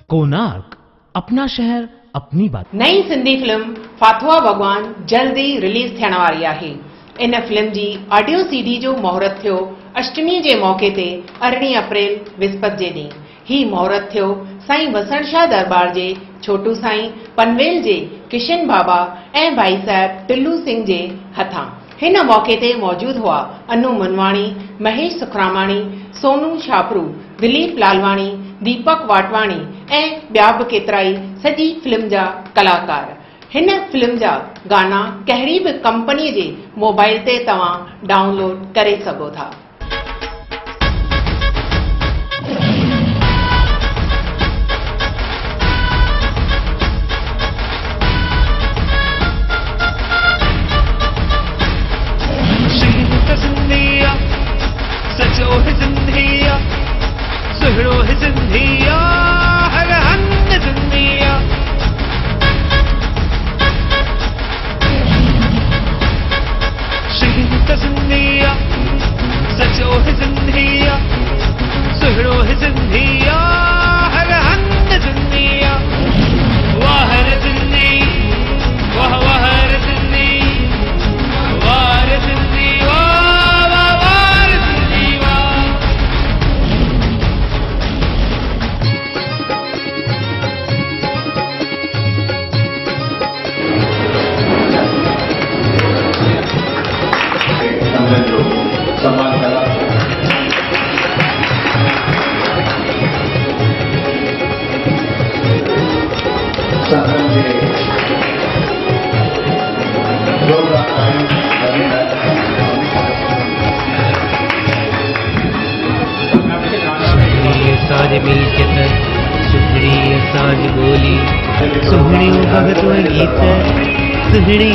कोणार्क, अपना शहर अपनी बात। नई सिंधी फिल्म फाथुआ भगवान जल्द ही रिलीज थियण वारी आहे। इन फिल्म जी ऑडियो सीडी जो मुहूर्त थियो अष्टमी जे मौके ते 18 अप्रैल विस्पत जे ॾींहुं। ही मुहूर्त थियो साईं वसण शाह दरबार जे छोटू साईं पनवेल जे किशन बाबा ऐं भाई साहब टिल्लू सिंह जे हथां। हिन मौके ते मौजूद हुआ अनु मुनवाणी, महेश सुखरामाणी, सोनू छापरू, दिलीप लालवाणी, दीपक वाटवाणी ऐं ॿिया बि केतिराई सॼी फिल्म जा कलाकार। हिन फिल्म जा गाना कहिड़ी बि कंपनीअ जे मोबाइल ते तव्हां डाउनलोड करे सघो था। साज मिलकत सुहणी साज बोली सुहणी भगत गीत सुहणी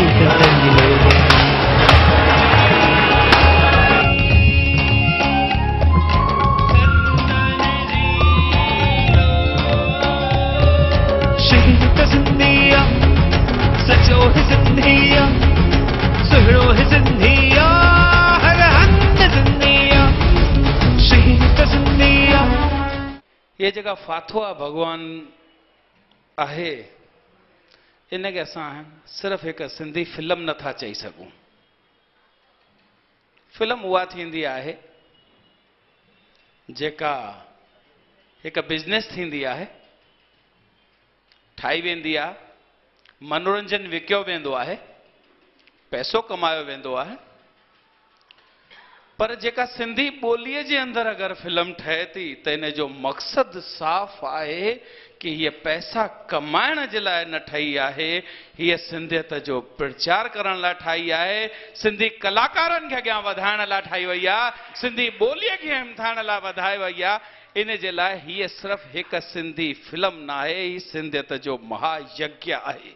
ये जगह फाथुआ भगवान आहे इन के असां सिर्फ एक सिंधी फिल्म नथा चई सघूं। फिल्म उहा थींदी आहे जेका एक बिजनेस थींदी आहे, ठाही वेंदी आहे, मनोरंजन विकियो वेंदो आहे, पैसो कमायो वेंदो आहे। पर जेका सिंधी ॿोलीअ जे अंदरि अगरि फिल्म ठहे थी त इन जो मक़सदु साफ़ आहे कि हीअ पैसा कमाइण जे लाइ न ठही आहे, हीअ सिंधियत जो प्रचार करण लाइ ठाही आहे, सिंधी कलाकारनि खे अॻियां वधाइण लाइ ठाही वई आहे, सिंधी ॿोलीअ खे हिमथाइण लाइ वधाई वई आहे। इन जे लाइ हीअ सिर्फ़ु हिकु सिंधी फिल्म न आहे, हीअ सिंधियत जो महायज्ञ आहे।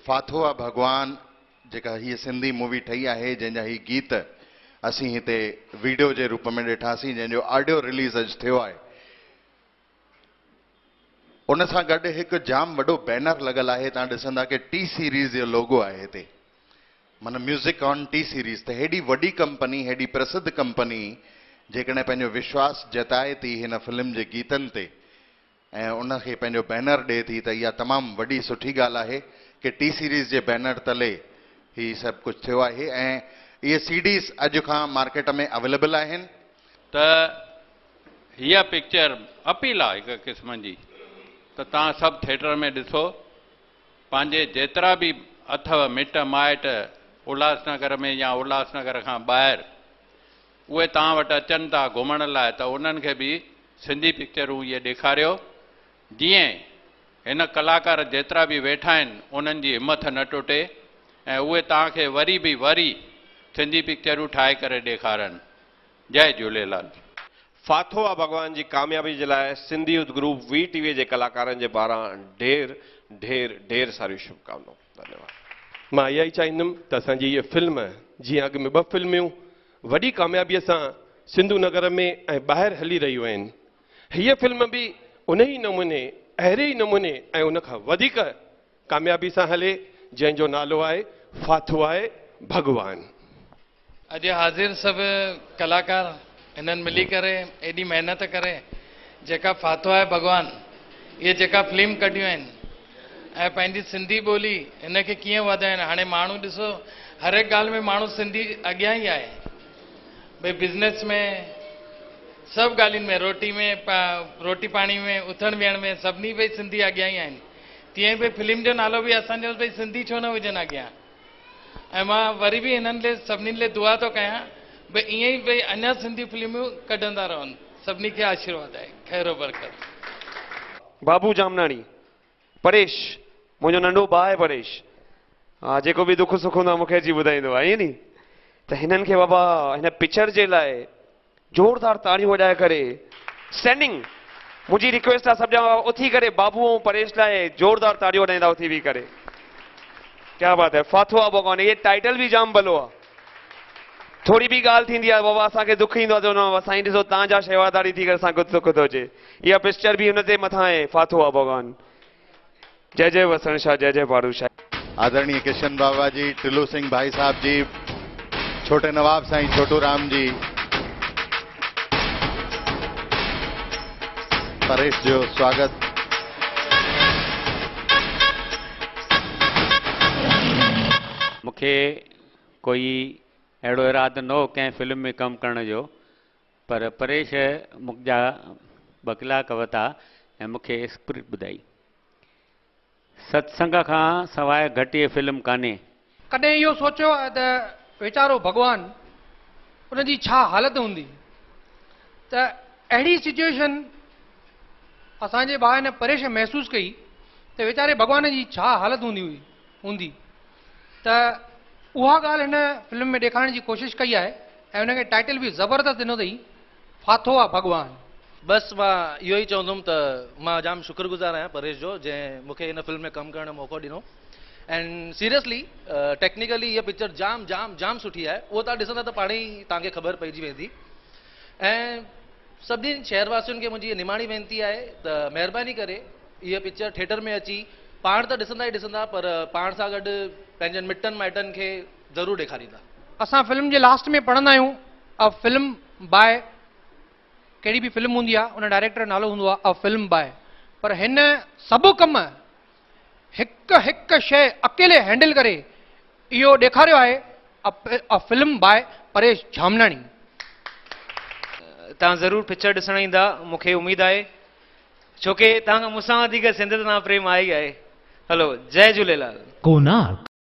फाथुआ भगवान जेका हीअ सिंधी मूवी ठही आहे जंहिंजा ही गीत असीं हिते वीडियो जे रूप में ॾिठासीं, जंहिंजो ऑडियो रिलीज़ अॼु थियो आहे। उन सां गॾु हिकु जाम वॾो बैनर लॻल आहे, तव्हां ॾिसंदा कि टी सीरीज़ जो लोगो आहे हिते, माना म्यूज़िक ऑन टी सीरीज़। त हेॾी वॾी कंपनी, हेॾी प्रसिद्ध कंपनी जेकॾहिं पंहिंजो विश्वास जताए थी हिन फिल्म जे गीतनि ते ऐं उनखे पंहिंजो बैनर ॾिए थी, त इहा तमामु वॾी सुठी ॻाल्हि आहे कि टी सीरीज़ जे बैनर तले ही सभु कुझु थियो आहे। ऐं ये सीडीज़ अॼु खां मार्केट में अवेलेबल आहिनि। त हीअ पिक्चर अपील आहे हिकु क़िस्म जी, त तव्हां सभु थिएटर में ॾिसो, पंहिंजे जेतिरा बि अथव मिट माइट उल्हासनगर में या उल्हासनगर खां ॿाहिरि, उहे तव्हां वटि अचनि था घुमण लाइ, त उन्हनि खे बि सिंधी पिक्चरूं इहे ॾेखारियो, जीअं हिन कलाकार जेतिरा बि वेठा आहिनि उन्हनि जी हिमथ न टुटे ऐं उहे तव्हांखे वरी बि वरी सिंधी पिक्चरूं ठाहे करे ॾेखारनि। जय झूलेलाल। फाथुआ भगवान जी कामयाबी जे लाइ सिंधी यूथ ग्रुप VTV जे कलाकारनि जे पारां ढेर ढेर ढेर सारी शुभकामनाऊं। धन्यवाद। मां इहा ई चाहींदुमि त असांजी इहा फिल्म जीअं अॻु में 2 फिल्मूं वॾी कामयाबीअ सां सिंधु नगर में ऐं ॿाहिरि हली रहियूं आहिनि, हीअ फिल्म बि उन ई नमूने अहिड़े ई नमूने ऐं उनखां वधीक कामयाबी सां हले, जंहिंजो नालो आहे फाथुआ भगवान। अॼु हाज़िर सभु कलाकार इन्हनि मिली करे एॾी महिनत करे जेका फाथुआ भगवान ये जेका फिल्म कढियूं आहिनि ऐं पंहिंजी सिंधी ॿोली हिनखे कीअं वधाइनि। हाणे माण्हू ॾिसो हर हिकु ॻाल्हि में माण्हू सिंधी अॻियां ई आहे, भई बिज़नेस में सभु ॻाल्हियुनि में, रोटी पाणी में, उथण विहण में सभिनी भई सिंधी अॻियां ई आहिनि। तीअं भई फिल्म जो नालो बि असांजो भई सिंधी छो न हुजनि अॻियां। ऐं मां वरी बि हिननि लाइ सभिनीनि लाइ दुआ थो कयां भई ईअं ई भई अञा सिंधी फिल्मूं कढंदा रहनि। सभिनी खे आशीर्वाद आहे, खैर बरकत। बाबू जामनाणी, परेश मुंहिंजो नंढो भाउ आहे परेश, हा जेको बि दुख सुख हूंदो आहे मूंखे अची ॿुधाईंदो आहे, ईअं नी। त हिननि खे बाबा हिन पिक्चर जे लाइ जोरदार ताड़ियूं वॼाए करे स्टैंडिंग, मुंहिंजी रिक्वेस्ट आहे सभु ॼणा उथी करे बाबू ऐं परेश लाइ जोरदार ताड़ियूं वॼाईंदा उथी बि करे। क्या बात है, फाथो आहे भॻवान, ये टाइटल बि जाम भलो आहे। थोरी बि ॻाल्हि थींदी आहे बाबा असांखे दुख ईंदो आहे, चवंदो साईं ॾिसो तव्हांजा शेवादारी थी करे असांखे दुख थो अचे। इहा पिक्चर बि हुन ते मथां आहे, फाथो आहे भॻवान। जय जय वसण शाह, जय जय पारू शाह। आदरणीय किशन बाबा जी, टिल्लू सिंह भाई साहब जी, छोटे नवाब साईं छोटू राम जी, परेश जो स्वागत। मूंखे कोई अहिड़ो इरादो न हो कंहिं फिल्म में कमु करण जो, पर परेश मुंहिंजा ॿ कलाक वरिता ऐं मूंखे स्क्रिप्ट ॿुधाई। सत्संग खां सवाइ घटि इहे फिल्म कान्हे। कॾहिं इहो सोचियो आहे त वीचारो भॻवानु उनजी छा हालत हूंदी, त अहिड़ी सिचुएशन असांजे भाउ ने परेश महसूसु कई त वीचारे भॻवान जी छा हालत हूंदी। त उहा ॻाल्हि हिन फिल्म में ॾेखारण जी कोशिशि कई आहे ऐं हुनखे टाइटल बि ज़बरदस्त ॾिनो अथई, फाथो आहे भॻवान। बस मां इहो ई चवंदुमि त मां जाम शुक्रगुज़ार आहियां परेश जो, जंहिं मूंखे हिन फिल्म में कमु करण जो मौक़ो ॾिनो। एंड सीरियसली टेक्निकली इहा पिक्चर जाम जाम जाम सुठी आहे, उहो तव्हां ॾिसंदा त पाण ई तव्हांखे ख़बर पइजी वेंदी। ऐं सभिनी शहरवासियुनि खे मुंहिंजी निमाणी वेनिती आहे त महिरबानी करे इहा पिक्चर थिएटर में अची पाण त ॾिसंदा ई ॾिसंदा, पर पाण सां गॾु पंहिंजनि मिटनि माइटनि खे ज़रूरु ॾेखारींदा। असां फिल्म जे लास्ट में पढ़ंदा आहियूं अ फिल्म बाय, कहिड़ी बि फिल्म हूंदी आहे उन डायरेक्टर नालो हूंदो आहे अ फिल्म बाय, पर हिन सभु कम हिकु हिकु शइ अकेले हैंडल करे इहो ॾेखारियो आहे a film by Paresh Jamnani. तव्हां ज़रूरु पिक्चर ॾिसण ईंदा, मूंखे उमेदु आहे, छोकी तव्हांखां मूंसां वधीक सिंध सां प्रेम आहे ई आहे। हलो, जय झूलेलाल। कोणार्क